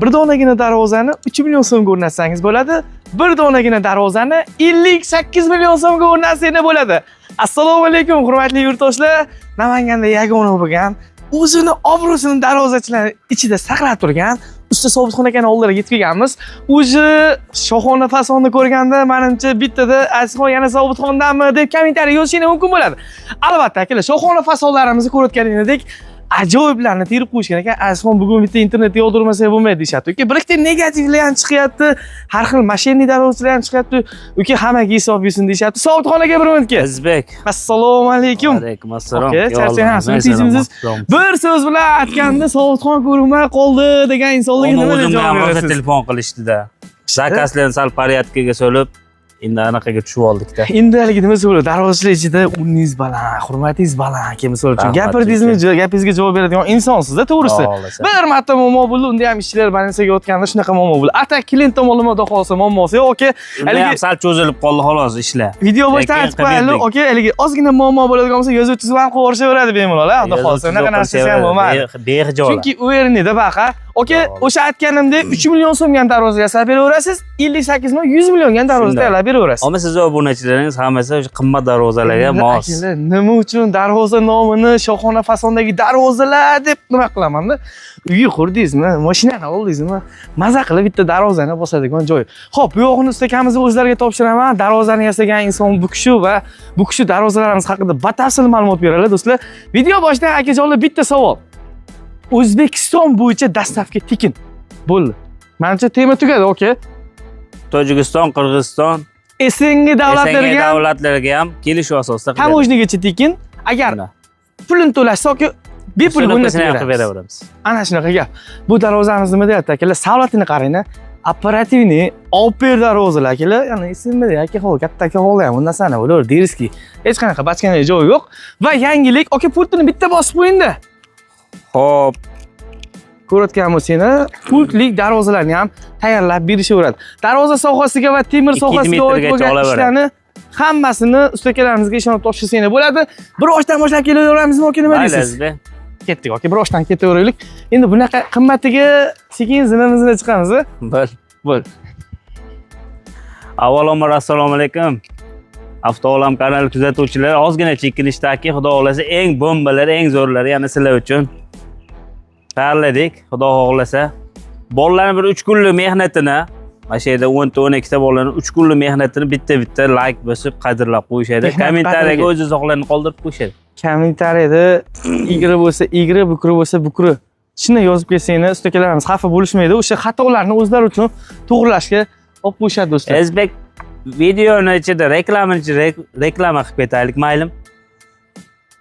bir donagina darvozani 3 million so'mga o'rnatsangiz bo'ladi. Bir donagina darvozani 58 million so'mga o'rnatsangiz bo'ladi. Assalomu alaykum, hurmatli yurtdoshlar. Namanganda yagona bo'lgan, o'zini obro'sini darvozachilar ichida saqlab turgan usta Sobitxon akaning oldilariga yetib kelganmiz. O'zi shohona fasonni ko'rganda, menimcha bittada "Azizxon yana Sobitxondanmi?" deb kommentariy yozishingiz mumkin bo'ladi. Albatta, akalar, shohona fasonlarimizni ko'rayotganingdek ajoyiblarni terib qo'yishgan ekan. Azizxon bugun bitta internetga yoldirmasa bo'lmaydi deyapti. Uka, bir ikkita negativlar ham chiqyapti. Har xil mashinali darvozalar ham chiqyapti. Uka, hammaga hisob bersin deyapti. Sobitxon aka, bir minutga. Azizbek. Assalomu alaykum. Alaykum assalom. Aka, charchagansiz. Bir so'z bilan aytganda Sobitxon ko'rinmay qoldi degan insonlarga nima deb javob berasiz? Telefon qilishdi-da. Zakazlarni sal porядкаga solib, endi anaqaga tushib oldik-da. Endi haligi nima bo'ladi? Darvozachilar ichida o'rningiz baland, hurmatingiz baland, aka misol uchun gapirdingizmi, gapingizga javob beradigan insonsiz-da, to'g'risi. Bir marta muammo bo'ldi, unda ham ishchilar balansaga o'tganda shunaqa muammo bo'ldi. Atak klient tomonlama xudo xolsa muammosi yo'q, aka. Haligi sal cho'zilib qoldi xolos ishlar. Video boshdan aytib qo'yaylik, aka, haligi ozgina muammo bo'ladigan bo'lsa, yozuvchisiz ham qo'rishaveradi bemalol, xudo xolsa. Unaqa narsasi ham bo'lmaydi. Behijolat. Chunki u yerinida baqa. Oke, o'sha aytganimdek 3 million so'mga darvoza yasab beraverasiz, 58 million 100 millionga darvoza tayyorlab beraverasiz. Ammo siz obunachilaringiz hammasi o'sha qimmat darvozalarga mos. Nima uchun darvoza nomini shohona fasondagi darvozalar deb nima qilaman-da? Uyni qurdingizmi, mashinani oldingizmi? Maza qilib bitta darvozani bosadigan joy. Xo'p, bu yo'g'ini ustakamizni o'zlariga topshiraman. Darvozani yasagan inson bu kishi va bu kishi darvozalarimiz haqida batafsil ma'lumot beradilar, do'stlar. Video boshida akajonlar bitta savol. O'zbekiston bo'yicha dastlabki tekin bo'ldi. Menimcha tema tugadi, okey. Tojikiston, Qirg'iziston, SNG davlatlarga ham kelishuv asosida hamojnigacha tekin. Agar pulini to'lashsa, okey, bepul o'rnatib beraveramiz. Ana shunaqa gap. Bu darvozamiz nima deyapti, akalar? Savlatini qarang-a. Operativniy Alper darvozalar, akalar. Ya'ni ismida aka hol, katta aka hol ham bundan sana bo'lar, deriski. Hech qanaqa bachkanaga joyi yo'q va yangilik, okey, pultini bitta bosib qo'ying-da. Xo'p. Ko'rayotgan bo'lsangiz, pultlik darvozalarni ham tayyorlab berishaveradi. Darvoza sohasiga va temir sohasiga oid bo'lgan ishlarni hammasini ustakalarimizga ishonib topshirsangiz bo'ladi. Bir oshdan boshlab kelaveramizmi, yoki nima deysiz? Ketdik, okey, bir oshdan ketaveraylik. Endi bunaqa qimmatiga sekin zina chiqamiz. Bo'l. Avvalambor assalomu alaykum. Avtoolam kanali kuzatuvchilari, ozgina chekinishdagi xudo xolasa eng bombalari, eng zo'rlari yana sizlar uchun tayyorladik, xudo xolasa. Bolalarning bir 3 kunlik mehnatini, mana shu yerda 10 ta 12 ta bolalarning 3 kunlik mehnatini bitta like bosib qadrlab qo'yishadi. Kommentariyaga o'z izohlarini qoldirib qo'yishadi. Kommentariyada igri bo'lsa igri, bukri bo'lsa bukri. Shuni yozib kelsangiz, ustakalarimiz xafa bo'lishmaydi. O'sha xatolarni o'zlari uchun to'g'rilashga olib qo'yishadi, do'stlar. Azizbek, videoni ichida reklama qilib ketaylik, maylim.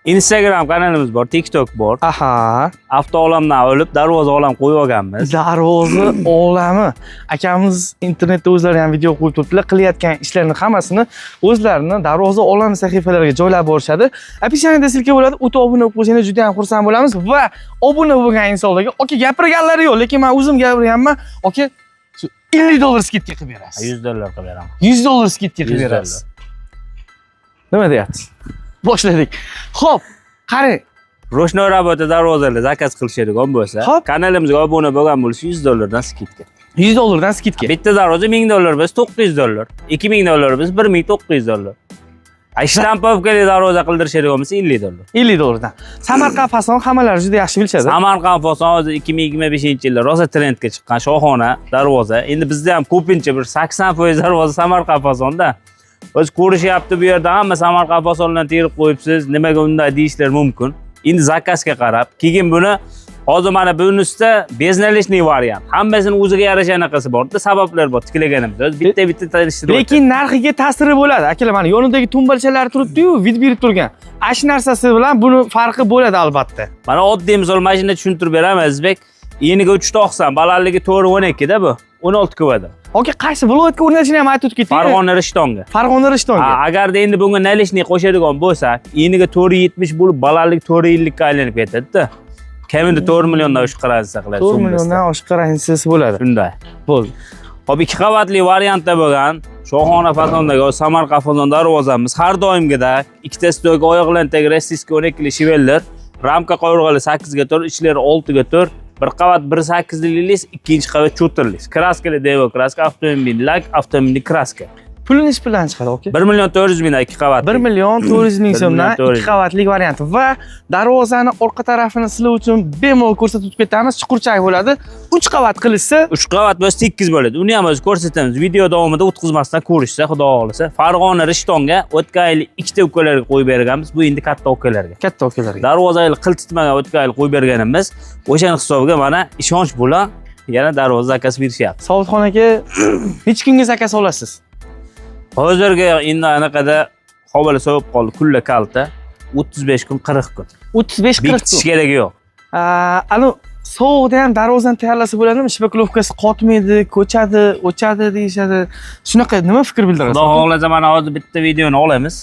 Instagram kanalimiz bor, TikTok bor. Aha. Avtoolamdan olib darvoza olam qo'yib olganmiz. Darvoza olami. Akamiz internetda o'zlari ham video qo'yib turibdilar, qilayotgan ishlarning hammasini o'zlarini darvoza olami sahifalariga joylab borishadi. Описаниеda silka bo'ladi. O'ta obuna bo'lib qo'ysangiz juda ham xursand bo'lamiz va obuna bo'lgan insonlarga, okey, gapirganlari yo'q, lekin men o'zim gapiryapman. Okey, $50 skidka qilib berasiz. $100 qilib beraman. $100 skidka qilib berasiz. Nima deyapsiz? Boshladik. Xo'p, qarang. Ro'shnoy rabota darvozalar zakaz qilishadigan bo'lsa, kanalimizga obuna bo'lgan bo'lsa $100 dan skidka. $100 dan skidka. Bitta darvoza $1000 bo'lsa $900, $2000 bo'lsa $1900. Shtampovkali darvoza qildirishadigan bo'lsa $50. dan. Samarqand fason hammalari juda yaxshi bilishadi. Samarqand fason hozir 2025-yilda rosa trendga chiqqan shohona darvoza. Endi bizda ham ko'pincha bir 80% darvoza Samarqand fasonda. O'z ko'rishyapti bu yerda hamma Samarqand fasonlarni terib qo'yibsiz, nimaga unday deyishlar mumkin. Endi zakazga qarab, keyin buni hozir mana bunisi beznalishniy variant. Hammasini o'ziga yarasha anaqasi bor-da, sabablar bor tiklaganimiz. Bitta tanishtirib. Lekin narxiga ta'siri bo'ladi. Akalar, mana yonidagi tumbalchalar turibdi-yu, vid berib turgan. Ash narsasi bilan buni farqi bo'ladi albatta. Mana oddiy misol mashina tushuntirib beraman, Azizbek. Eniga 390, balandligi 412 da bu. 16 kvadrat. Okey, qaysi viloyatga o'rnatishni ham aytib ketdingiz? Farg'ona Rishtonga. Agarda endi bunga nalishni qo'shadigan bo'lsak, eniga 470 bo'lib, balandlik 450 ga aylanib ketadi-da. Kamida 4 milliondan oshiq qaransa qiladi. 4 milliondan oshiq qaransasi bo'ladi. Shunday. Bo'ldi. Hop, 2 qavatli variantda bo'lgan shohona fasondagi Samarqand fason darvozamiz har doimgidek ikkita stolga oyoqlarni rossiyskiy 12 shivellar, ramka qo'rg'ali 8 ga 4, ichlari 6 ga 4 Bir qavat 1.8'lik, ikkinchi qavat cho'tirlik. Kraskali Devo kraska, avtomobil lak, avtomobil kraska. Puli nechi puldan chiqadi aka? 1.400.000 2 qavat. 1.400.000 so'mdan 1.400.000. 2 qavatlik varianti va darvozani orqa tarafini sizlar uchun bemalol ko'rsatib ketamiz. Chuqurchak bo'ladi. 3 qavat qilishsa, 3 qavat bo'lsa 8 bo'ladi. Uni ham o'zi ko'rsatamiz. Video davomida o'tkazmasdan ko'rishsa, xudo xolasa. Farg'ona Rishtonga o'tgan yil ikkita ukalarga qo'yib berganmiz. Bu endi katta ukalarga. katta akalarga. Darvozaga qiltitmagan o'tgan yil qo'yib berganimiz. O'shaning hisobiga mana ishonch bilan yana darvoza zakaz berishyapti. Sobitxon aka, necha kunga zakaz olasiz? Hozirgi endi anaqada havola sovib qoldi, kulla kalta. 35 kun, 40 kun. 35-40 Bekitish kun. keragi yo'q. Anu sovuqda ham darvozani tayyorlasa bo'ladimi? Shpakovkasi qotmaydi, ko'chadi, o'chadi deyishadi. Shunaqa nima fikr bildirasiz? Xudo xolasa mana hozir bitta videoni olamiz.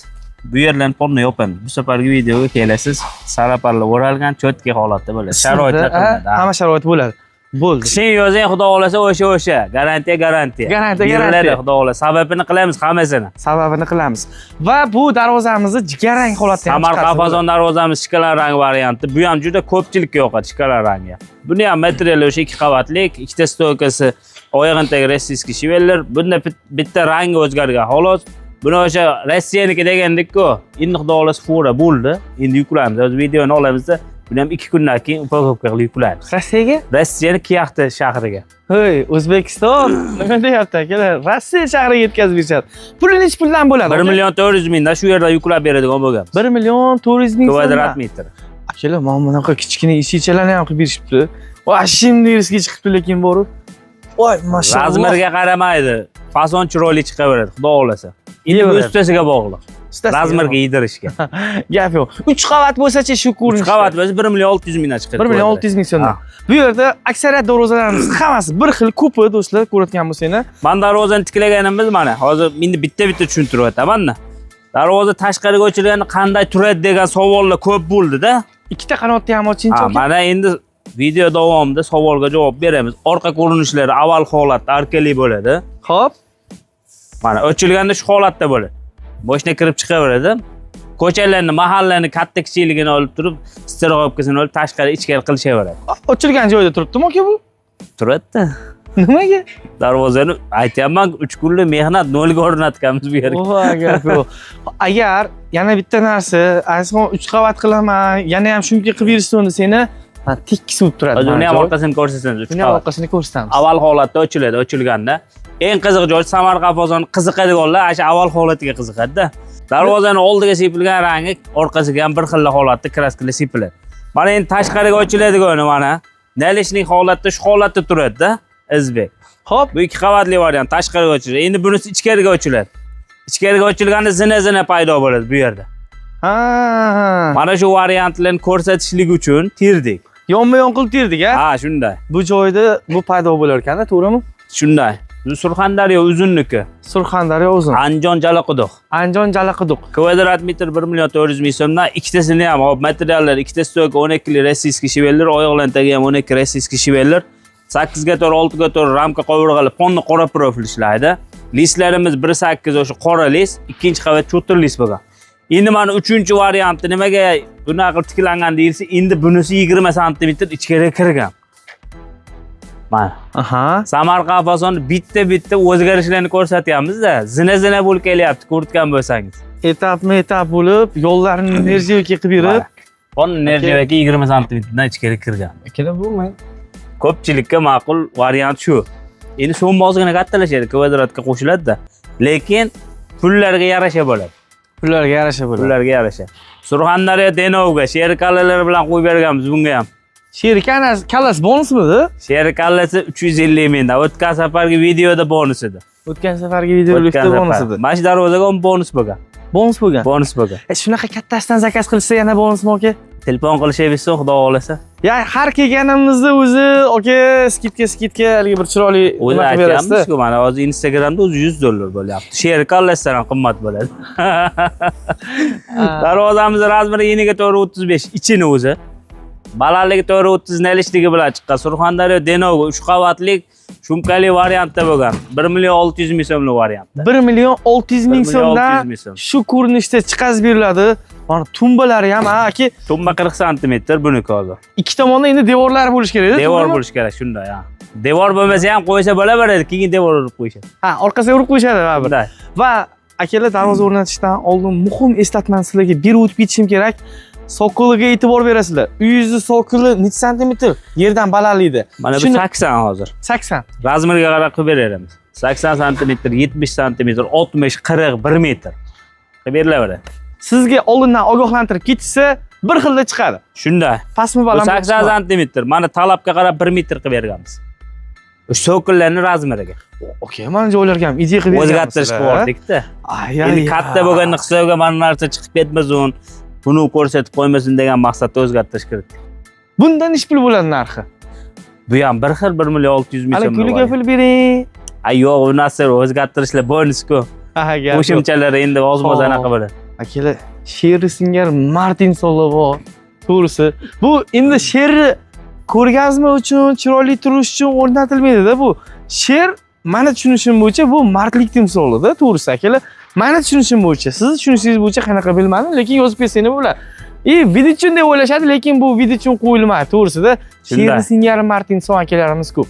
Bu yerlarni porno yopamiz. Bu safargi videoga kelasiz. Saraparlar o'ralgan, cho'tka holatda bo'ladi. Sharoitlar qilinadi. Hamma sharoit bo'ladi. Bo'ldi. Qishin yozing, xudo xolasa o'sha. Garantiya. Beriladi, xudo xolasa. Sababini qilamiz hammasini. Sababini qilamiz. Va bu darvozamizni jigarrang holatda ham Samarqand Qafazon darvozamiz shikola rang varianti. Bu ham juda ko'pchilikka yoqadi shikola rangi. Buni ham materiali o'sha 2 qavatlik, ikkita stoykasi, oyog'indagi rossiyskiy shiveller. Bunda bitta rangi o'zgargan xolos. Buni o'sha Rossiyaniki degandek-ku. Endi xudo xolasa fura bo'ldi. Endi yuklaymiz. O'z videoni olamizda. Buni ham 2 kundan keyin upakovka qilib yuklaymiz. Rossiyaga? Rossiyani Kiyahta shahriga. Hey, O'zbekiston. Nima deyapti akalar? Rossiya shahriga yetkazib berishadi. Puli necha puldan bo'ladi? 1.400.000 dan shu yerda yuklab beradigan bo'lganmiz. 1.400.000 kvadrat metr. Akalar, mana bunaqa kichkina ishchalarni ham qilib berishibdi. Va shimni riskiga chiqibdi lekin borib. Voy, mashalloh. Razmerga qaramaydi. Fason chiroyli chiqaveradi, xudo xolasa. Endi bu ustasiga bog'liq. Razmerga yedirishga. Gap yo'q. 3 qavat bo'lsa-chi shu 3 ko'rinishda. qavat bo'lsa 1.600.000 dan chiqadi. 1.600.000 so'mdan. Bu yerda aksariyat darvozalarimiz hammasi bir xil, ko'pi do'stlar, ko'rayotgan bo'lsanglar. Men darvozani tiklaganimiz mana. Hozir endi bitta tushuntirib o'taman-da. Darvoza tashqariga ochilganda qanday turadi degan savollar ko'p bo'ldi-da. Ikkita qanotni ham ochingchi aka. Mana endi video davomida savolga javob beramiz. Orqa ko'rinishlari avval holatda arkali bo'ladi. Xo'p. Mana ochilganda shu holatda bo'ladi. Boshına kirib chiqaveradi. Ko'chalarni, mahallani katta kichikligini olib turib, stiroqobkasini olib tashqari ichkari qilishaveradi. Ochilgan joyda turibdimi aka bu? Turadi. Nimaga? Darvozani aytayapman, 3 kunlik mehnat nolga o'rnatganmiz bu yerga. Voy, gap yo'q. Agar yana bitta narsa, aytsan 3 qavat qilaman, yana ham shunga qilib berishsin desanglar, tekis bo'lib turadi. Hozir uni ham orqasini ko'rsatamiz. Uni ham orqasini ko'rsatamiz. Avval holatda ochiladi, ochilganda. Eng qiziq joy Samarqand Qafazon qiziqadiganlar o'sha avval holatiga qiziqadi-da. Darvozani oldiga sepilgan rangi orqasiga ham bir xil holatda kraskali sepiladi. Mana endi tashqariga ochiladigani mana nalishning holatda shu holatda turadi-da, O'zbek. Xo'p, bu 2 qavatli variant tashqariga ochiladi. Endi bunisi ichkariga ochiladi. Ichkariga ochilganda zina paydo bo'ladi bu yerda. Ha. Mana shu variantlarni ko'rsatishlik uchun tirdik. Yonma-yon qilib tirdik-a? Ha, shunday. Bu joyda bu paydo bo'lar ekan-da, to'g'rimi? Shunday. Bu Surxondaryo uzunniki. Surxondaryo uzun. Andijon Jalaquduq. Andijon Jalaquduq. Kvadrat metr 1.400.000 so'mdan ikkitasini ham hop materiallar, ikkita stoyka 12 li rossiyskiy shiveller, oyoqlantagi ham 12 rossiyskiy shiveller, 8 ga 4, 6 ga 4 ramka qovurg'ali ponni qora profil ishlaydi. Listlarimiz 1.8 o'sha qora list, ikkinchi qavat cho'tir list bo'lgan. Endi mana 3-varianti nimaga bunaqa qilib tiklangan deyilsa, endi bunisi 20 sm ichkariga kirgan. Mana. Aha. Samarqand Qafazon bitta o'zgarishlarni ko'rsatyapmiz-da. Zina bo'lib kelyapti, ko'rtgan bo'lsangiz. Etap bo'lib, yo'llarni nerjivka qilib berib, Qon nerjivka 20 sm ichkari kirgan. Keyin bo'lmaydi. Ko'pchilikka ma'qul variant shu. Endi so'mni ozgina kattalashadi, kvadratga qo'shiladi-da. Lekin pullarga yarasha bo'ladi. Pullarga yarasha bo'ladi. Pullarga yarasha. Surxondaryo Denovga sherikallalar bilan qo'yib berganmiz bunga ham. Kallasi bonusmidi? Sherikallasi 350 mingdan. O'tgan safargi videoda bonus edi. O'tgan safargi videolikda bonus edi. Mana shu darvozaga ham bonus bo'lgan. Bonus bo'lgan. Bonus bo'lgan. Shunaqa kattasidan zakaz qilsa yana bonusmi aka? Telefon qilishaversa, xudo xolasa. Ya har kelganimizda o'zi aka skidka haligi bir chiroyli o'zi aytamiz-ku, mana hozir Instagramda o'zi $100 bo'lyapti. Sherikallasidan ham qimmat bo'ladi. Darvozamiz razmeri eniga 35, ichini o'zi. Balandligi 30 nalishligi bilan chiqqan. Surxondaryo Denovga 3 qavatlik Shumkali variantda bo'lgan. 1.600.000 so'mlik variantda. 1.600.000 so'mdan 1.600.000 so'm. shu ko'rinishda chiqazib beriladi. Mana tumbalari ham, aka, Tumba 40 sm buniki hozir. ikki tomonda endi devorlari bo'lishi kerak-da. Devor bo'lishi kerak shunday, ha. Devor bo'lmasa ham qo'ysa bo'laveradi, keyin devor urib qo'yishadi. Ha, orqasiga urib qo'yishadi baribir. Bunday. Va akalar, darvoza o'rnatishdan oldin muhim eslatmani sizlarga berib o'tib ketishim kerak. Sokuliga e'tibor berasizlar. Uyingizni sokuli necha santimetr yerdan balandlikda? Mana bu 80 hozir. 80. Razmeriga qarab qilib beramiz. 80 sm, 70 sm, 60, 40, 1 metr. Qilib berilaveradi. Sizga oldindan ogohlantirib ketsa, bir xilda chiqadi. Shunday. Pastmi Bu balandmi? 80 sm. Mana talabga qarab 1 metr qilib berganmiz. O'sha sokullarning razmeriga. Okey, mana joylarga ham ideya qilib O'zgartirish qilib yubordik-da. Ay, Endi katta bo'lganda hisobga mana narsa chiqib ketmasin, buni ko'rsatib qo'ymasin degan maqsadda o'zgartirish kiritdik. Bundan ish pul bo'ladi narxi. Bu ham bir xil 1.600.000 Hali so'm. puliga pul bering. Ay yo'q, bu narsa o'zgartirishlar bonus-ku. Aha, gap. Qo'shimchalar endi ozmoz anaqa bo'ladi. Akalar, sherri singar Martin Solo bor. To'g'risi. Bu endi sherri ko'rgazma uchun, chiroyli turish uchun o'rnatilmaydi-da bu. Sher, meni tushunishim bo'yicha bu mardlik timsoli-da, to'g'risi akalar. Meni tushunishim bo'yicha, siz tushunishingiz bo'yicha qanaqa bilmadim, lekin yozib bersangiz bo'ladi. Vidichun deb o'ylashadi, lekin bu vidichun qo'yilmaydi, to'g'risida. Sherri singari Martin Son akalarimiz ko'p.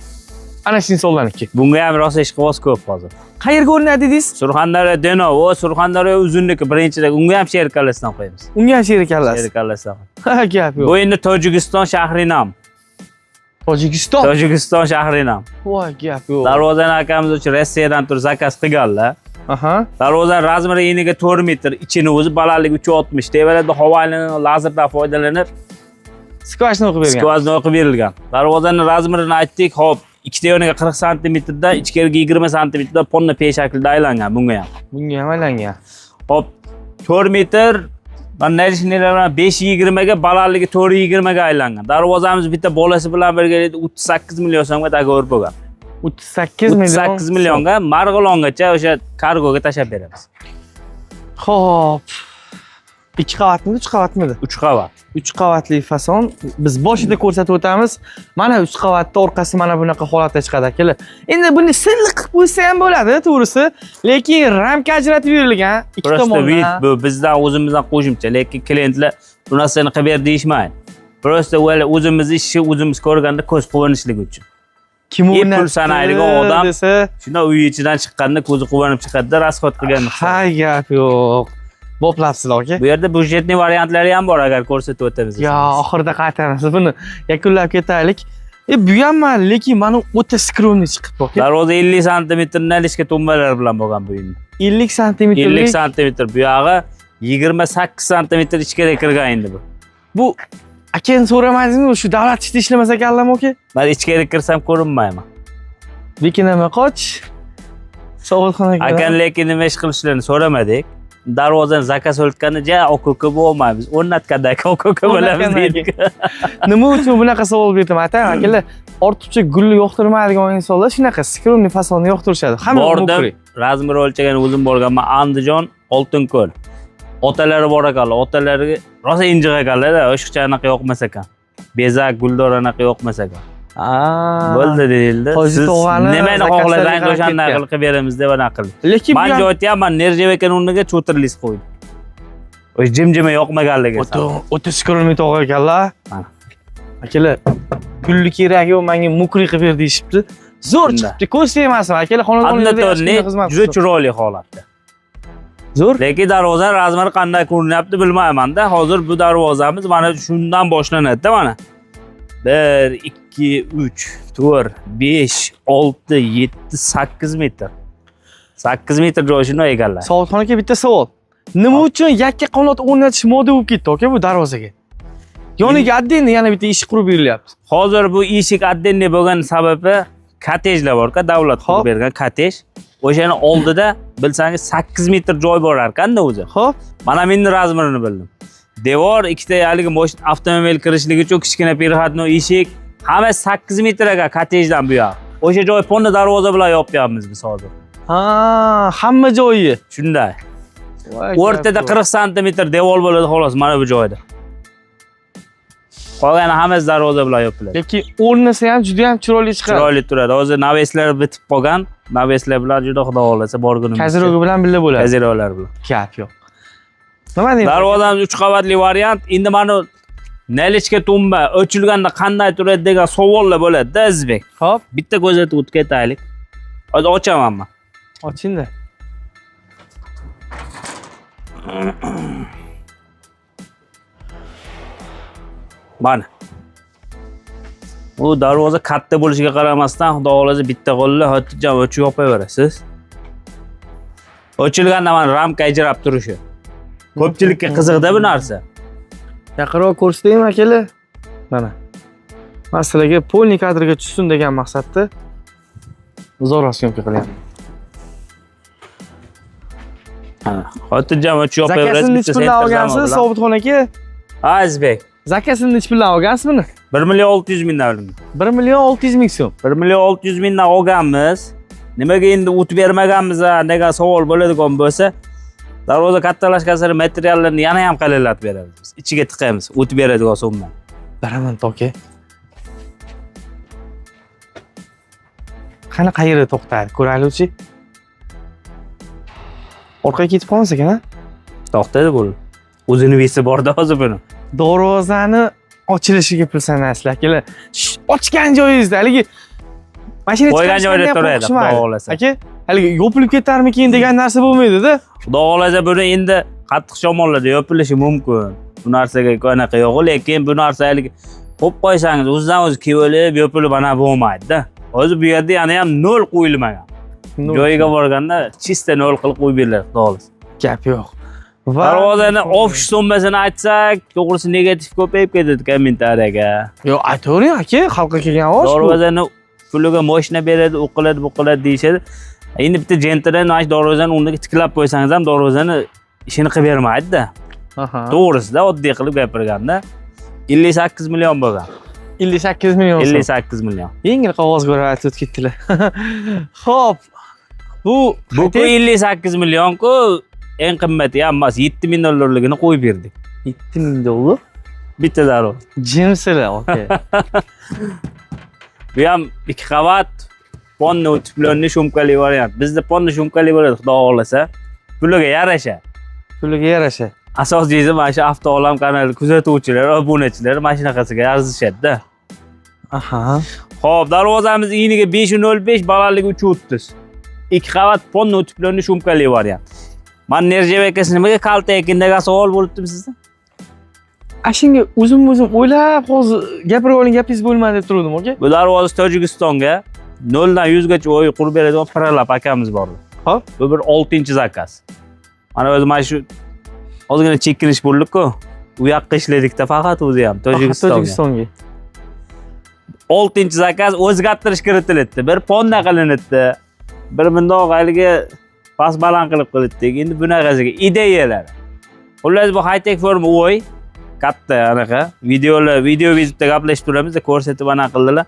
Ana shu insonlarniki. Bunga ham rosa ishqiboz ko'p hozir. Qayerga o'rnatdi dedingiz? Surxondaryo Denov, o Surxondaryo uzunligi birinchida, unga ham sher kallasidan qo'yamiz. Unga ham sher kallasi. Sher kallasidan. Ha, gap yo'q. Bu endi Tojikiston Shahrinam. Tojikiston. Tojikiston Shahrinam. Voy, gap yo'q. Darvozani akamiz uchun Rossiyadan turib zakaz qilganlar. Aha. Darvozani razmeri eniga 4 metr, ichini o'zi balandligi 360. Tevalarda havolanib, lazerdan foydalanib, Skvashni o'qib bergan. skvozni o'qib berilgan. Darvozaning razmerini aytdik, hop, ikkita yoniga 40 sm dan, ichkariga 20 sm dan ponna P shaklida aylangan bunga ham. Bunga ham aylangan. Hop, 4 metr, mana nashinalar 5.20 ga, balandligi 4.20 ga aylangan. Darvozamiz bitta bolasi bilan birga 38 million so'mga dogovor bo'lgan. 38 million. 38 millionga Marg'ilongacha o'sha kargoga tashab beramiz. Xo'p. 2 qavatmi, 3 qavatmi? 3 qavat. 3 qavatli fason. Biz boshida ko'rsatib o'tamiz. Mana 3 qavatda orqasi mana bunaqa holatda chiqadi akalar. Endi buni silliq qilib qo'ysa ham bo'ladi, to'g'risi. Lekin ramka ajratib berilgan ikki Prosta tomondan. bu bizdan o'zimizdan qo'shimcha, lekin klientlar bu narsani qilib ber deyishmaydi. Prosta o'zimiz ishni o'zimiz ko'rganda ko'z quvonishligi uchun. Kim pul sanaydigan odam desa, shunda uy ichidan chiqqanda ko'zi quvonib chiqadi-da, rasxod qilgan. ha, gap yo'q. Boplabsizlar, aka. Bu yerda budjetli variantlari ham bor, agar ko'rsatib o'tamiz. Yo, oxirida qaytamiz. Buni yakunlab ketaylik. Bu ham lekin mana o'ta skromniy chiqibdi, aka. Darvoza 50 sm nalishka tumbalar bilan bo'lgan bu endi. 50 santimetrlik. 50 sm bu yog'i 28 sm ichkariga kirgan endi bu. Bu akani so'ramadingizmi, shu davlat ishida ishlamasa ekanlarmi, aka? Men ichkariga kirsam ko'rinmayman. Bekinama qoch. Sog'liqxonaga. Akan lekin nima ish qilishlarini so'ramadik. Darvozani zakaz o'tganda ja okoka bo'lmaymiz. O'rnatganda okoka bo'lamiz dedik. Nima uchun bunaqa savol berdim, aka? Akalar, ortiqcha gulni yoqtirmaydigan insonlar shunaqa skromniy fasonni yoqtirishadi. Hamma bordim, razmer o'lchagan o'zim borganman. Andijon, Oltinko'l. Otalari bor ekanlar, otalariga rosa injiq ekanlar-da, o'shiqcha anaqa yoqmas ekan. Bezak, guldor anaqa yoqmas ekan. Bo'ldi deyildi. Siz nimani xohlasangiz o'shanda qilib beramiz deb anaqa qildi. Lekin men aytyapman, nerjavakan o'rniga cho'tirlis qo'ydi. O'sha jimjima yoqmaganligi. O'ta skromniy tog'a ekanlar. Akalar, pulli keragi yo'q, menga mukri qilib ber deyishibdi. Zo'r chiqibdi, ko'z tegmasin, akalar, xonadonlarda xizmat. Juda chiroyli holatda. Zo'r. Lekin darvoza razmeri qanday ko'rinyapti bilmayman-da. Hozir bu darvozamiz mana shundan boshlanadi-da mana. 1, 2, 3, 4, 5, 6, 7, 8 metr. 8 metr joyini egallaydi. Savodxon aka, bitta savol. Nima uchun yakka qanot o'rnatish moda bo'lib ketdi, aka, bu darvozaga? Yoniga addenni yana bitta eshik qurib berilyapti. Hozir bu eshik addenni bo'lgan sababi kottejlar bor-ku, davlat qurib bergan kottej. O'shani oldida bilsangiz 8 metr joy bor ekan-da o'zi. Xo'p, mana men razmerini bildim. Devor, ikkita haligi mashina avtomobil kirishligi uchun kichkina переходной eshik, hamma 8 metrga kottejdan bu yoq. O'sha joy ponna darvoza bilan yopyapmiz biz hozir. Ha, hamma joyi. Shunday. O'rtada 40 sm devor bo'ladi xolos mana bu joyda. Qolgani hammasi darvoza bilan yopiladi. Lekin o'rnasi ham juda ham chiroyli chiqadi. Chiroyli turadi. Hozir naveslar bitib qolgan. Naveslar bilan juda xudo xolasa borgunimiz. Kaziroga bilan birga bo'ladi. Kazirolar bilan. Gap yo'q. Nima deyman? Darvozamiz 3 qavatli variant. Endi mana nalichka tumba o'chilganda qanday turadi degan savollar bo'ladi-da, Azizbek. Xo'p, Bitta ko'zatib o'tib ketaylik. Hozir ochamanman. oching-da. Mana. Bu darvoza katta bo'lishiga qaramasdan, xudo xolasa bitta qo'lda xotirjam o'chib yopaverasiz. Ochilganda mana ramka ajrab turishi. Ko'pchilikka qiziqda bu narsa. Yaqinroq ko'rsataymi akalar? Mana. Masalaga polni kadrga tushsin degan maqsadda zo'rroq syomka qilyapman. Xotirjam o'chib yopaverasiz. Zakasini nechi puldan olgansiz, Sobitxon aka? Azizbek. Zakasini nechi puldan olgansiz buni? 1.600.000 dan. 1.600.000 so'm. 1.600.000 dan olganmiz. Nimaga endi o't bermaganmiz degan savol bo'ladigan bo'lsa, darvoza kattalashgan sari materiallarni yana ham qalinlatib beramiz biz. Ichiga tiqamiz, o't beradigan so'mni. Baraman to'ka. Qani qayerda to'xtadi? Ko'raylik-chi. Orqaga ketib qolmas ekan-a? To'xtadi bu. O'zini vesi borda hozir buni. Darvozani ochilishiga pul sanasizlar akalar. Ochgan joyingizda haligi mashina qo'ygan joyda turadi, xudo xolasa. Aka, haligi yopilib ketarmikin degan narsa bo'lmaydi-da. Xudo xolasa buni endi qattiq shamollarda yopilishi mumkin. Bu narsaga qanaqa yo'q, lekin bu narsa haligi qo'yib qo'ysangiz o'zidan o'zi kevilib, yopilib ana bo'lmaydi-da. Hozir bu yerda yana ham 0 qo'yilmagan. Joyiga borganda chista 0 qilib qo'yib beriladi, xudo xolasa. Gap yo'q. Darvozani ofish so'mmasini aytsak, to'g'risi negativ ko'payib ketadi kommentariyaga. Yo'q, aytavering aka, xalqqa kelgan osh. Darvozani puliga mashina beradi, u qiladi, bu qiladi deyishadi. Endi bitta gentleman mana shu darvozani o'rniga tiklab qo'ysangiz ham darvozani ishini qilib bermaydi-da. Aha. To'g'risida oddiy qilib gapirganda 58 million bo'lgan. 58 million. 58 million. Yengil qog'ozga aytib ketdilar. Xo'p. Bu 58 million-ku eng qimmati ham emas, 7000 dollarligini qo'yib berdik. 7000 dollar. Bitta darvoza. Jimsilar, okey. Bu ham 2 qavat ponni o'tiblarni shumkali variant. Bizda ponni shumkali bo'ladi, xudo xolasa. Puliga yarasha. Puliga yarasha. Asosiysi mana shu Avtoolam kanali kuzatuvchilar, obunachilar mana shunaqasiga arzishadi-da. Aha. Xo'p, darvozamiz eniga 5.05, balandligi 3.30. 2 qavat ponni o'tiblarni shumkali variant. Men Nerjevakasi nimaga kalta ekan degan savol bo'libdi sizda? Shunga o'zim o'ylab hozir gapirib oling, gapingiz bo'lmadi deb turdim, aka. Bu darvoza Tojikistonga 0 dan 100 gacha o'y qurib beradigan Pralab akamiz bor. Xo'p, bu bir 6-zakaz. Mana o'zi mana shu ozgina chekinish bo'ldi-ku. U yoqqa ishladikda faqat o'zi ham Tojikistonga. 6-zakaz o'zgartirish kiritildi. Bir ponna qilinibdi. Bir bundoq haligi pas baland qilib qildik. Endi bunaqasiga ideyalar. Xullas bu high tech forma o'y katta anaqa video vizitda gaplashib turamiz, ko'rsatib ana qildilar.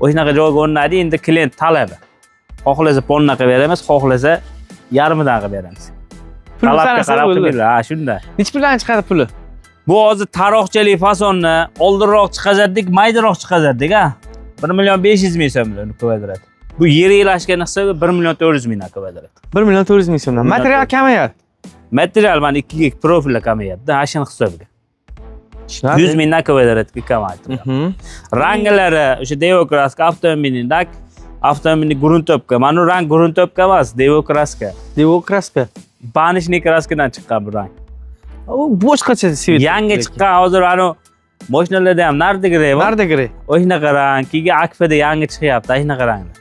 O'shanaqa joyga o'rnadi, endi klient talabi. Xohlasa ponna qilib beramiz, xohlasa yarmidan qilib beramiz. Talabga qarab qilib, ha, shunday. Necha puldan chiqadi puli? Bu hozir taroqchalik fasonni oldinroq chiqazardik, maydaroq chiqazardik, ha. 1.500.000 so'mdan kvadrat. Bu yer elashgan hisobi 1.400.000 kvadrat. 1.400.000 so'mdan. Material kamayadi. Material mana 2 gig profilda kamayadi, ha, shuni hisobiga. 100.000 kvadratga kamaydi. Ranglari o'sha Devokraska avtomobilning gruntopka. Mana rang gruntopka emas, Devokraska. Devokraska. Banishniy kraskadan chiqqan bu rang. U boshqacha svet. Yangi chiqqan hozir ana mashinalarda ham Nardigray bor. Nardigray. O'shanaqa rang, keyin Akfada yangi chiqyapti, o'shanaqa ranglar.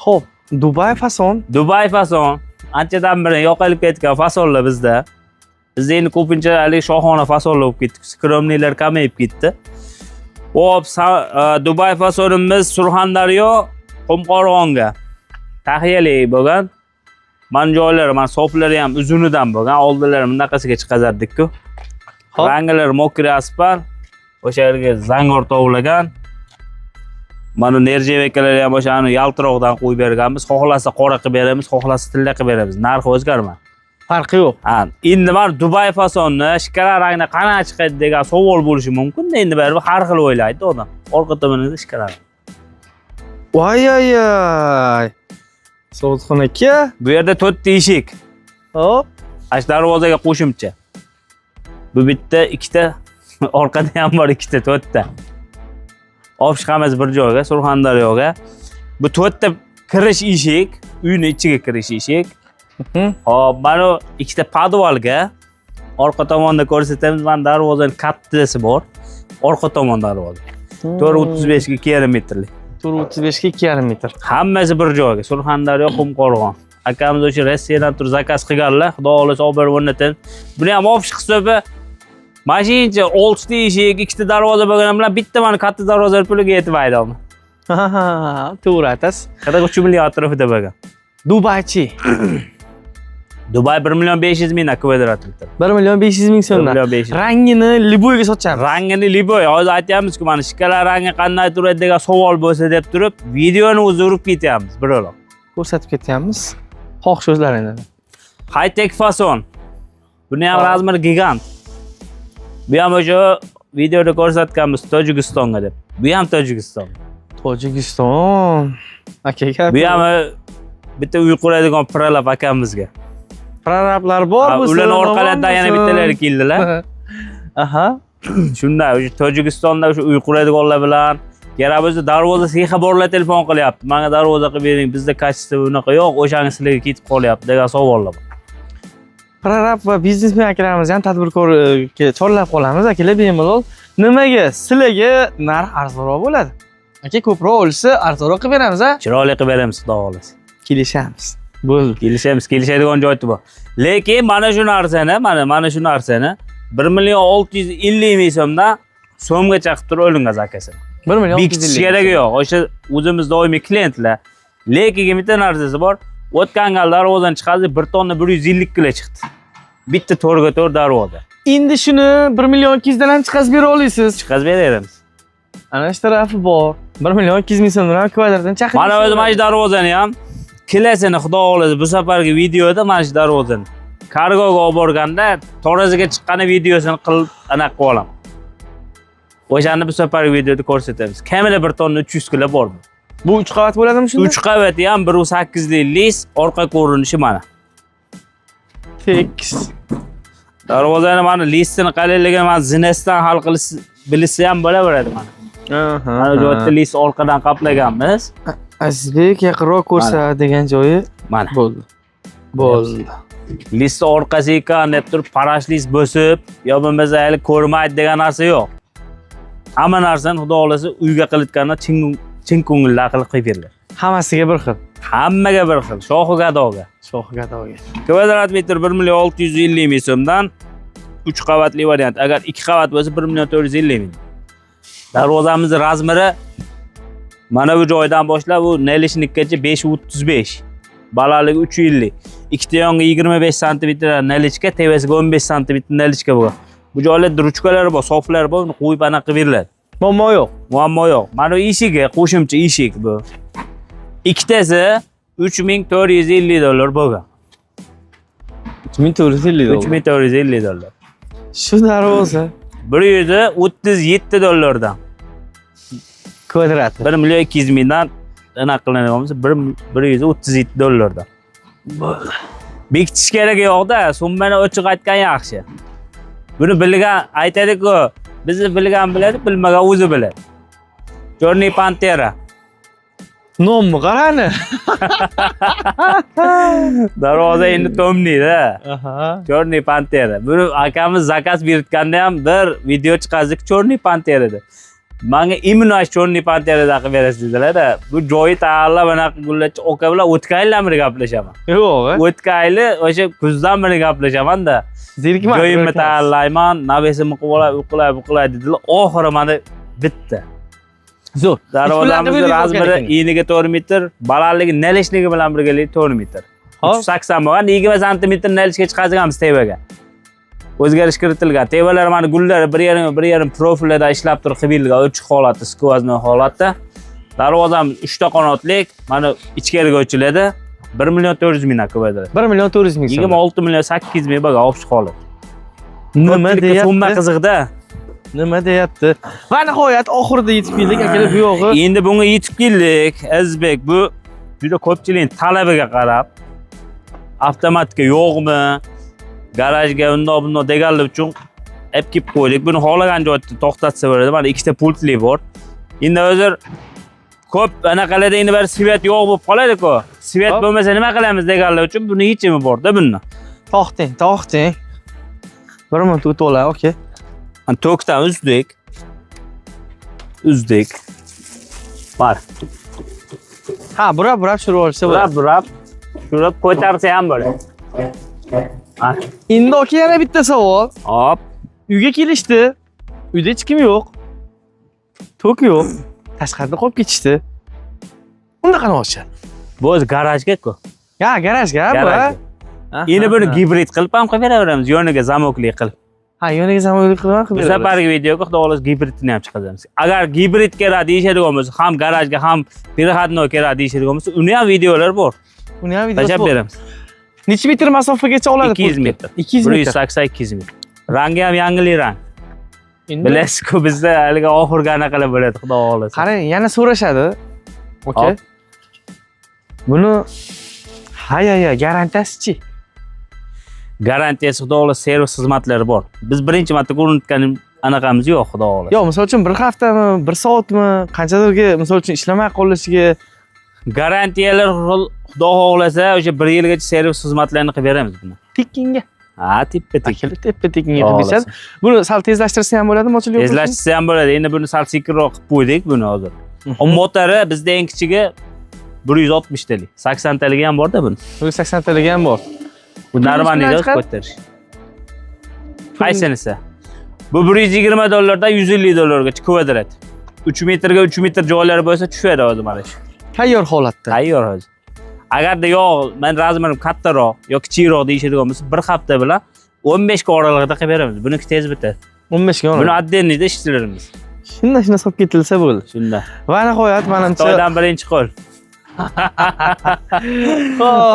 Xo'p, Dubai fason. Dubai fason. Anchadan beri yo'qolib ketgan fasonlar bizda. Bizda endi ko'pincha hali shohona fasonlar bo'lib ketdi. Skromnilar kamayib ketdi. Hop, Dubai fasonimiz Surxondaryo, Qumqo'rg'onga tahiyali bo'lgan. Man joylari, man soplari ham uzunidan bo'lgan. Oldinlari bunaqasiga chiqazardik-ku. Ranglari mokri asfalt. O'sha yerga zangor tovlagan. Mana Nerjevakalar ham o'shani yaltiroqdan qo'yib berganmiz. Xohlasa qora qilib beramiz, xohlasa tilla qilib beramiz. Narxi o'zgarmaydi. Farqi yo'q. Ha, endi mana Dubai fasonni, shkala rangni qanaqa chiqadi degan savol bo'lishi mumkin. Endi baribir har xil o'ylaydi odam. Orqa tomonida shkala. Voy ay ay. So'txon aka. Bu yerda 4 ta eshik. Hop. Ash darvozaga qo'shimcha. Bu bitta, ikkita, orqada ham bor ikkita, 4 ta. Olib chiqamiz bir joyga, Surxondaryoga. Bu 4 ta kirish eshik, uyning ichiga kirish eshik. Hop, mana ikkita podvalga orqa tomonda ko'rsatamiz. Mana darvozaning kattasi bor. Orqa tomon darvoza. 435 ga 2,5 metrlik. 435 ga 2,5 metr. Hammasi bir joyga, Surxondaryo, Qumqo'rg'on. Akamiz o'sha Rossiyadan turib zakaz qilganlar, xudo xolasa olib berib o'rnatin. Buni ham olib hisobi mashincha 6 ta eshik, 2 ta darvoza bo'lgani bilan bitta mana katta darvoza puliga yetmaydi. Ha, to'g'ri aytasiz. Qadar 3 million atrofida bo'lgan. Dubaychi. Dubai 1,500,000 kvadrat metr. 1,500,000 so'mdan. 1,500,000. Rangini liboyga sotamiz. Rangini liboy. Hozir aytamiz-ku, mana shkala rangi qanday turadi degan savol bo'lsa deb turib, videoni o'zi urib ketyapmiz, birolar. Ko'rsatib ketyapmiz. Xohish o'zlaringizdan. High-tech fason. Buni ham razmeri gigant. Bu ham o'sha videoda ko'rsatganmiz Tojikistonga deb. Bu ham Tojikiston. Tojikiston. Aka. Bu ham bitta uy quradigan pralab akamizga. Prorablar bor bu. Ularning orqalaridan yana bittalar keldilar. Aha. Shunday, o'sha Tojikistonda o'sha uy quradiganlar bilan kerak bo'lsa darvoza sexa borlar telefon qilyapti. Menga darvoza qilib bering, bizda kachisi bunaqa yo'q, o'shangiz sizlarga ketib qolyapti degan savollar bor. Prorab va biznesmen akalarimiz ham tadbirkorga chorlab qolamiz akalar bemalol. Nimaga sizlarga narx arzonroq bo'ladi? Aka ko'proq olsa arzonroq qilib beramiz a? Chiroyli qilib beramiz, xudo xolasa. Kelishamiz. Bo'ldi. Kelishadigan joyi bor. Lekin mana shu narsani, mana shu narsani 1,650,000 so'mdan so'mgacha qilib turib o'lingan zakasi. 1,650,000. Bekitish keragi yo'q. O'sha o'zimiz doimiy klientlar. Lekin bitta narsasi bor. O'tgan gal darvozadan chiqadi 1 tonna 150 kilo chiqdi. Bitta to'rga to'rt darvoza. Endi shuni 1,200,000 dan ham chiqazib bera olasiz. Chiqazib beramiz. Ana shu tarafi bor. 1,200,000 so'mdan kvadratdan chaqirib. Mana o'zi mana shu darvozani ham kelasini xudo xolasa bu safargi videoda mana shu darvozani kargoga olib borganda To'raziga chiqqan videosini qilib anaqa qilib olaman. O'shani bu safargi videoda ko'rsatamiz. Kamida 1 tonna 300 kilo bor bu. Bu 3 qavat bo'ladimi shunda? 3 qavati ham 1,8 lik lis, orqa ko'rinishi mana. Tekis. Darvozani mana lisini qalinligini mana zinasidan hal qilish bilsa ham bo'laveradi mana. Aha. Mana bu yerda lis orqadan qaplaganmiz. Azizbek yaqinroq ko'rsat degan joyi Mana. bo'ldi. Bo'ldi. Lis orqasi ekan deb turib parash lis bosib, yo bo'lmasa hali ko'rmaydi degan narsa yo'q. Hamma narsani xudo xolasa uyga qilayotganda chin ko'ngilli qilib beriladi. Hammasiga bir xil. Hammaga bir xil, shoxi gadoga. Shoxi gadoga. Kvadrat metr 1,650,000 so'mdan 3 qavatli variant. Agar 2 qavat bo'lsa 1,450,000. Darvozamizning razmeri mana bu joydan boshlab bu nelishnikgacha 5,35. Balandligi 3,50. Ikkita yonga 25 sm nelichka, tevasiga 15 sm nelichka bo'lgan. Bu joylarda ruchkalari bor, soflari bor, uni qo'yib anaqa qilib beriladi. Muammo yo'q. Muammo yo'q. Mana bu eshigi, qo'shimcha eshik bu. Ikkitasi $3,450 bo'lgan. $3,450. $3,450. Shu darvoza $137 dan. Kvadrati. 1,200,000 dan anaqa qilinadigan bo'lsa $137 dan. Bo'ldi. Bekitish keragi yo'q-da, summani ochiq aytgan yaxshi. Buni bilgan aytadi-ku, bizni bilgan biladi, bilmagan o'zi biladi. Johnny Pantera. Nomni qarani. Darvoza endi tomnida. Aha. Johnny Pantera. Buni akamiz zakaz berganda ham bir video chiqazdik Johnny Pantera deb. Menga imенно Johnny Pantera qilib berasiz dedilar-da. Bu joyi tayyorlab anaqa gullachi oka bilan o'tkaylar bir gaplashaman. Yo'q. O'tkayli o'sha kuzdan bir gaplashaman-da. Zerikman. Joyimni tayyorlayman, navesimni qilay dedilar. Oxiri mana bitta. Zo'r. Darvozamizning razmeri eniga 4 metr, balandligi nelishligi bilan birgalikda 4 metr. 380 bo'lgan, 20 sm nelishga chiqazganmiz tevaga. O'zgarish kiritilgan. Tevalar mana gullar bir yarim profilda ishlab turib qibilgan, ochiq holatda, skvoznoy holatda. Darvozamiz 3 ta qanotlik, mana ichkariga ochiladi. 1.400.000 kvadrat. 1.400.000 so'm. 26.800.000 baga olib chiqib Nima Summa deyapti? qiziqda. Nima deyapti? Va nihoyat oxirida yetib keldik. Akalar bu yog'i Endi bunga yetib keldik. Azizbek, bu juda ko'pchilikning talabiga qarab avtomatika yo'qmi? Garajga bundoq deganlar uchun olib kelib qo'ydik. Buni xohlagan joyda to'xtatsa bo'ladi. Mana ikkita pultli bor. Endi hozir ko'p anaqalarda endi bir svet yo'q bo'lib qoladi-ku. Svet Hop. bo'lmasa nima qilamiz deganlar uchun buni yechimi bor-da bundan. to'xting. Bir minut o'tib okey. Tokdan uzdik. Bor. Ha, burab tushirib olsa bo'ladi. Burab shurab ko'tarsa ham bo'ladi. Ha, Endi aka yana bitta savol. hop. Uyga kelishdi. Uyda hech kim yo'q. Tok yo'q. Tashqarida qolib ketishdi. Unda qana olsa? Bu o'zi garajga-ku. Ya, garajga bu. Garajga. Endi buni gibrid qilib ham qilib beraveramiz, yoniga zamokli qilib. Ha, yoniga zamonaviy qilib Bu safargi videoga xudo xohlasa gibridni ham chiqaramiz. Agar gibrid kerak deyishadigan bo'lsa, ham garajga, ham переходной kerak deyishadigan bo'lsa, uni ham videolar bor. Uni ham videosi Tashab bor. beramiz. Necha metr masofagacha oladi? 200 metr. 200 metr. 180-200 metr. Rangi ham yangi rang. Endi Bilasiz-ku, bizda haliga oxirgi anaqalar bo'ladi, xudo xohlasa. qarang, yana so'rashadi. Okey. Hop. Buni garantiyasi-chi? Garantiyasi xudo xohlasa servis xizmatlari bor. Biz birinchi marta ko'rinayotgan anaqamiz yo'q, xudo xohlasa. Yo'q, misol uchun 1 haftami, 1 soatmi, qanchadirga misol uchun ishlamay qolishiga Garantiyalar xudo xohlasa o'sha 1 yilgacha servis xizmatlarini qilib beramiz buni. tekkinga. Ha, teppa-tek. Tepa-tekkinga qilib berishadi. Buni sal tezlashtirsa ham bo'ladimi, ochilib yo'q? Tezlashtirsa ham bo'ladi. Endi buni sal sekinroq qilib qo'ydik buni hozir. Motori bizda eng kichigi 160 talik. 80 taligi ham bor-da buni. 180 taligi ham bor. Bu normalniy ko'tarish. Qaysinisi? Bu $120 dan $150 kvadrat. 3 metrga 3 metr joylari bo'lsa tushadi hozir mana shu. Tayyor holatda. Tayyor hozir. Agarda yo'q, men razmerim kattaroq yoki kichikroq deyishadigan bo'lsa, 1 hafta bilan 15 ga oralig'ida qilib beramiz. Buniki tez bitadi. 15 ga. Buni отдельныйda ishchilarimiz. Shunda solib ketilsa bo'ldi. Shunda. Va nihoyat manimcha Xitoydan birinchi qo'l.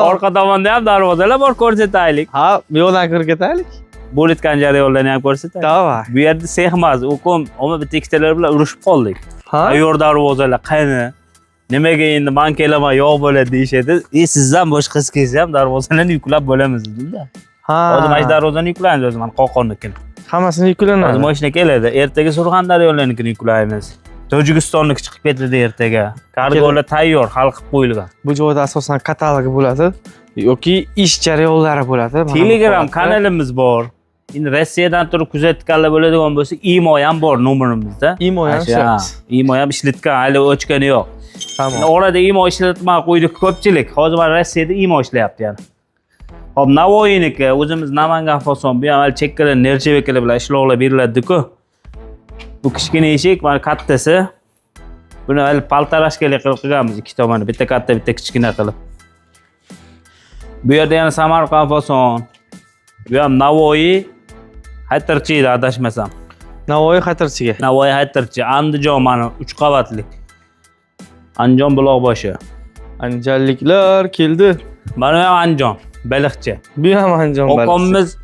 Orqa tomonda ham darvozalar bor, ko'rsataylik. Ha, bu yo'ldan kirib ketaylik. Bo'layotgan jarayonlarni ham ko'rsataylik. Davay. Bu yerda sex emas, o'qim, omma bitta ikkitalar bilan urushib qoldik. Ha? Ayyor darvozalar qani? Nimaga endi man kelaman yo'q bo'ladi deyishadi. Sizdan boshqasi kelsa ham darvozalarni yuklab bo'lamiz dedim-da. Ha. Hozir mana shu darvozani yuklaymiz o'zi, mana Qo'qonnikini. Hammasini yuklanadi. Hozir mashina keladi, ertaga Surxondaryolarnikini yuklaymiz. Tojikistonniki chiqib ketadi ertaga. Kargolar tayyor, hal qilib qo'yilgan. Bu joyda asosan katalogi bo'ladi yoki ish jarayonlari bo'ladi. Telegram kanalimiz bor. Endi Rossiyadan turib kuzatganlar bo'ladigan bo'lsa, imo ham bor nomerimizda. Imo ham Ha, imo ham ishlatgan, hali o'chgani yo'q. Tamam. Orada imo ishlatmay qo'ydik ko'pchilik. Hozir mana Rossiyada imo ishlayapti yana. Hop, Navoiyniki, o'zimiz Namangan fason, bu ham hali chekkalar, nerchevekalar bilan ishlovlar beriladi-ku. Bu kichkina eshik, mana kattasi. Buni hali paltarashkali qilib qilganmiz, ikki tomoni, bitta katta, bitta kichkina qilib. Bu yerda yana Samarqand fason. Bu ham Navoiy Haytarchi edi, adashmasam. Navoiy Haytarchiga. Navoiy Haytarchi, Andijon mana 3 qavatlik. Andijon Buloqboshi. Andijonliklar keldi. Mana ham Andijon, Baliqchi. Bu ham Andijon balasi. Oqomimiz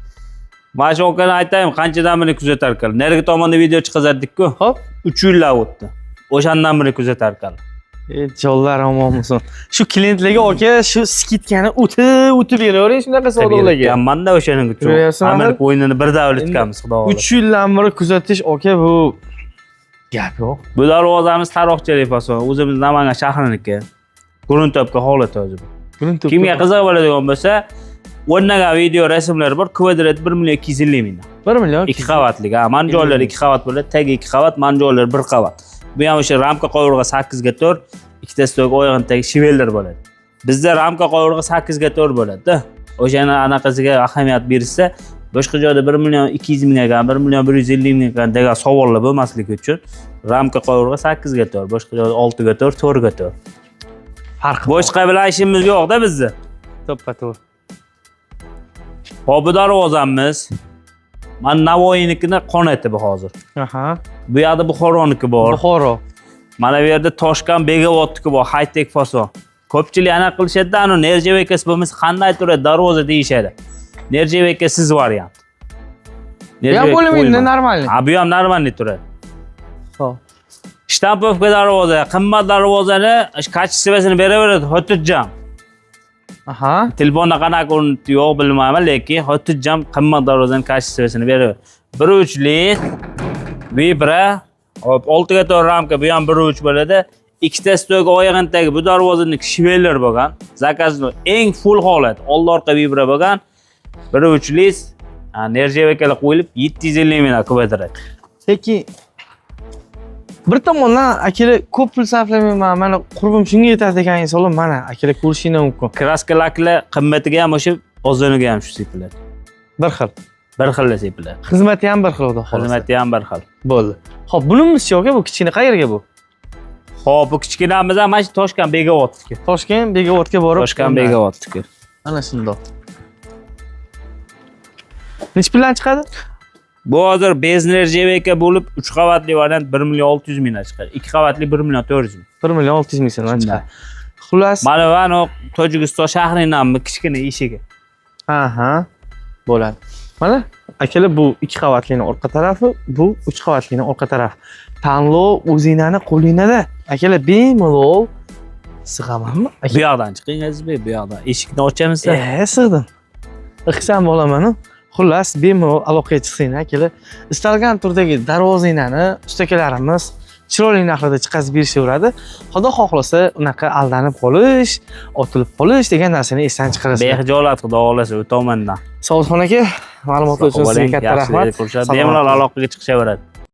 mana shu okani aytaymi, qanchadan buni kuzatar ekan. Narigi tomonda video chiqazardik-ku. Hop, 3 yillar o'tdi. O'shandan buni kuzatar ekan. jonlar omon bo'lsin. Shu klientlarga aka shu skitkani o'tib beravering shunaqa savdolarga. Kamanda o'shaning uchun. Ko'ryapsan, Amal o'yinini bir davlatganmiz, xudo xohlasa. 3 yildan beri kuzatish aka bu gap yo'q. Bu darvozamiz Taroqchilik fason, o'zimiz Namangan shahriniki. Guruntopga holat hozir. Kimga qiziq bo'ladigan bo'lsa, o'rnagan video rasmlari bor, kvadrat 1.250.000. 1 million. 2 qavatlik. Ha, man joylari 2 qavat bo'ladi, tagi 2 qavat, man joylari 1 qavat. Bu ham o'sha ramka qovurg'a 8 ga 4, ikkitasi to'g oyog'ini tagi shivellar bo'ladi. Bizda ramka qovurg'a 8 ga 4 bo'ladi-da. O'shani anaqasiga ahamiyat bersa, boshqa joyda 1.200.000 ga, 1.150.000 ga degan savollar bo'lmasligi uchun ramka qovurg'a 8 ga 4, boshqa joyda 6 ga 4, 4 ga 4. Farq. Boshqa bilan ishimiz yo'q-da bizda. To'ppa-to'g'ri. Hop, bu darvozamiz mana Navoiynikini qonati bu hozir. Aha. Bu yerda Buxoroniki bor. Buxoro. Mana bu yerda Toshkent Begovodniki bor, high-tech fason. Ko'pchilik anaqa qilishadi, ana nerjavekasi bo'lmasa qanday turadi darvoza deyishadi. Nerjavekasiz variant. Ya bo'limini normalniy. Ha, bu ham normalniy turadi. Xo'p. Shtampovka darvoza, qimmat darvozani kачествосini beraveradi, xotirjam. Aha. Telefonda qanaqa o'rnati yo'q bilmayman, lekin xotirjam qimmat darvozani kачествосini beraveradi. 1.3 Vibra, hop 6 ga to'g'ri ramka, bu ham 1.3 bo'ladi. Ikkita stolga oyog'indagi bu darvozaning shveller bo'lgan. Zakazning eng full holat, old-orqa vibra bo'lgan. 1.3lik nerjavekalar qo'yilib 750 ming kvadrat. Lekin bir tomondan akalar ko'p pul sarflamayman, mana qurbim shunga yetadi deganingiz olib, mana akalar ko'rishinglar mumkin. Kraska laklar qimmatiga ham o'sha ozoniga ham shu sepiladi. Bir xil. Bir xil sepiladi. Xizmati ham bir xil xudo xohlasa. Xizmati ham bir xil. Bo'ldi. Xo'p, bunimizchi yo'q, bu kichkina qayerga bu? Xo'p, bu kichkinamiz ham mana shu Toshkent Begovodniki. Toshkent Begovodga borib. Toshkent Begovodniki. Mana shundoq. Nech puldan chiqadi? Bu hozir bez nerjaveka bo'lib 3 qavatli variant 1 million 600 mingdan chiqadi. 2 qavatli 1 million 400 ming. 1 million 600 ming so'mdan chiqadi. Xullas, mana bu Tojikiston shahrining kichkina eshigi. Aha. Bo'ladi. Mana akalar bu 2 qavatlining orqa tarafi, bu 3 qavatlining orqa tarafi. Tanlov o'zingizning qo'lingizda. Akalar bemalol sig'amanmi? Bu yoqdan chiqing Azizbek, bu yoqdan. Eshikni ochamiz. Sig'dim. Iqsam bo'laman-ku. Xullas, bemalol aloqaga chiqsanglar akalar. Istalgan turdagi darvozanglarni ustakalarimiz chiroyli narxlarda chiqazib berishaveradi. Xudo xohlasa, unaqa aldanib qolish, otilib qolish degan narsani esdan chiqarasiz. Behijolat xudo xohlasa u tomondan. Sog'xon aka, ma'lumotlar uchun sizga katta rahmat. Bemalol aloqaga chiqishaveradi.